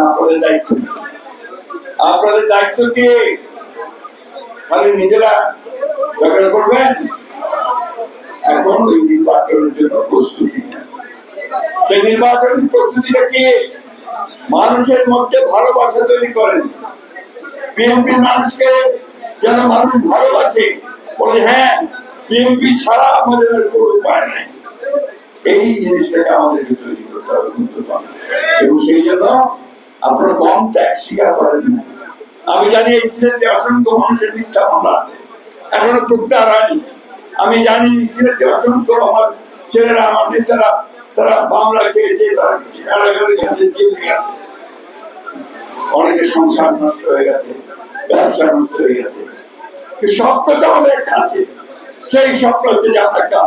আপনাদের দায়িত্ব, আপনাদের দায়িত্ব কি খালি নিজেরা ঝগড়া করবেন? এখন ওই নির্বাচনের জন্য প্রস্তুতি, সেই নির্বাচনের প্রস্তুতিটা কি মানুষের মধ্যে ভালোবাসা তৈরি করেন। বিএনপি মানুষকে যেন মানুষ ভালোবাসে, বলে হ্যাঁ বিএনপি ছাড়া আমাদের কোনো উপায় নাই। এই জিনিসটাকে আমাদেরকে তৈরি করতে হবে এবং সেই জন্য আপনারা কম ত্যাগ স্বীকার করেন না। আমি জানি এই সিলেটে অসংখ্য মানুষের মিথ্যা মামলা আছে, এখনো প্রত্যাহার হয়নি। আমি জানি সিলেটে অসংখ্য আমার ছেলেরা, আমার নেতারা, তারা মামলা খেয়েছে, তারা কারাগারে গেছে, জেলে গেছে, অনেকের সংসার নষ্ট হয়ে গেছে, ব্যবসা নষ্ট হয়ে গেছে। স্বপ্নটা আমাদের একটা আছে, সেই স্বপ্ন হচ্ছে যে আমরা একটা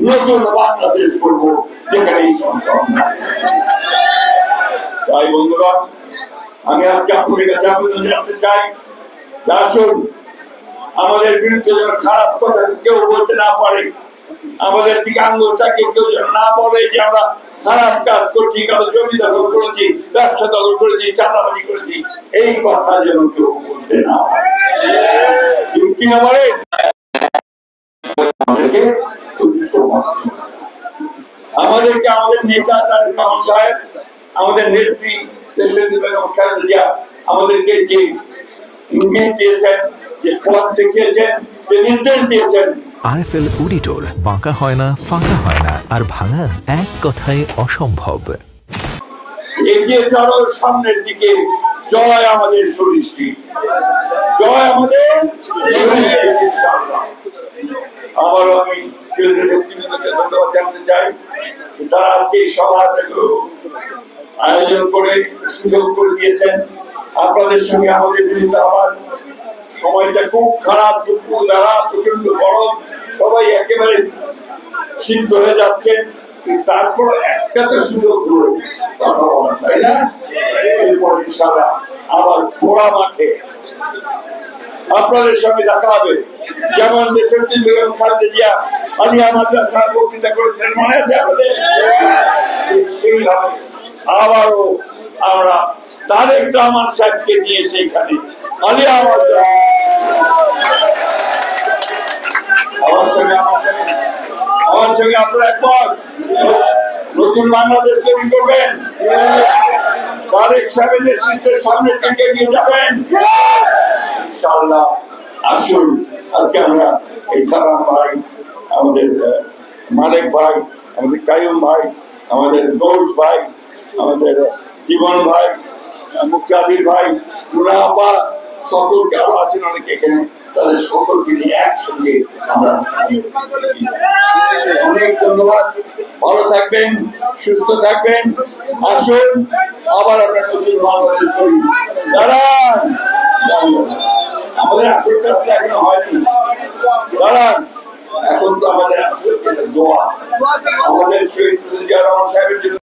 নতুন বাংলাদেশ করবো যেখানে এই সংকট। তাই বন্ধুগণ, আমি আজকে আপনাদের কাছে আবেদন জানাতে চাই, আসুন আমাদের বিরুদ্ধে যেন খারাপ কথা কেউ বলতে না পারে, আমাদের দিকে আঙ্গুলটাকে কেউ যেন না বলে যে আমরা খারাপ কাজ করছি, কারো জমি দখল করেছি, ব্যবসা দখল করেছি, চাঁদাবাজি করেছি, এই কথা যেন কেউ বলতে না পারে। কি না বলে আমাদেরকে আমাদের নেতা তারেক রহমান সাহেব, আমাদের নেত্রী দেশনেত্রী বেগম খালেদা জিয়া আমাদেরকে যে ইঙ্গিত দিয়েছেন, যে পথ দেখিয়েছেন, যে নির্দেশ দিয়েছেন। আরএফএল অডিটর, বাঁকা হয় না, ফাঁকা হয় না, আর ভাঙা এক কথায় অসম্ভব। এগিয়ে চলো সামনের দিকে, জয় আমাদের সুনিশ্চিত, জয় আমাদের। আবারও আমি সিলেটের নেতৃবৃন্দকে ধন্যবাদ জানাতে চাই, তারা আজকে এই সভাটাকে আয়োজন করে সুযোগ করে দিয়েছেন। আপনাদের সঙ্গে আমাদের মিলিত আবার সময়টা খুব খারাপ, দুপুর বেলা, প্রচন্ড গরম, সবাই একেবারে সিদ্ধ হয়ে যাচ্ছেন, তারপর একটা তো সুযোগ হলো কথা বলার, তাই না? এরপর ইনশাআল্লাহ আবার খোলা মাঠে আপনাদের সঙ্গে দেখা হবে। যেমন দেশনেত্রী বেগম খালেদা জিয়া আলিয়া মাদ্রাসায় বক্তৃতা করেছেন, মনে আছে আপনাদের? সেইভাবে আবারও আমরা তারেক রহমান সাহেবকে নিয়ে সেইখানে আলিয়া মাদ্রাসা আমার সঙ্গে আপনারা একবার নতুন বাংলাদেশ তৈরি করবেন, তারেক সাহেবের নেতৃত্বের সামনের দিকে এগিয়ে যাবেন ইনশাআল্লাহ। আসুন আজকে আমরা এই সালাম ভাই, আমাদের মালিক ভাই, আমাদের কাইয়ুম ভাই, আমাদের গৌস ভাই, আমাদের জীবন ভাই, মুক্তাদির ভাই, মুনাফা, সকলকে আরো আছেন অনেকে এখানে, তাদের সকলকে নিয়ে একসঙ্গে আমরা অনেক ধন্যবাদ। ভালো থাকবেন, সুস্থ থাকবেন। আসুন আবার আমরা নতুন বাংলাদেশ করি। দাঁড়ান, আমাদের আসল কাজটা এখনো হয়নি, দাঁড়ান। এখন তো আমাদের আসল দোয়া আমাদের শহীদ জিয়া রহমান সাহেবের জন্য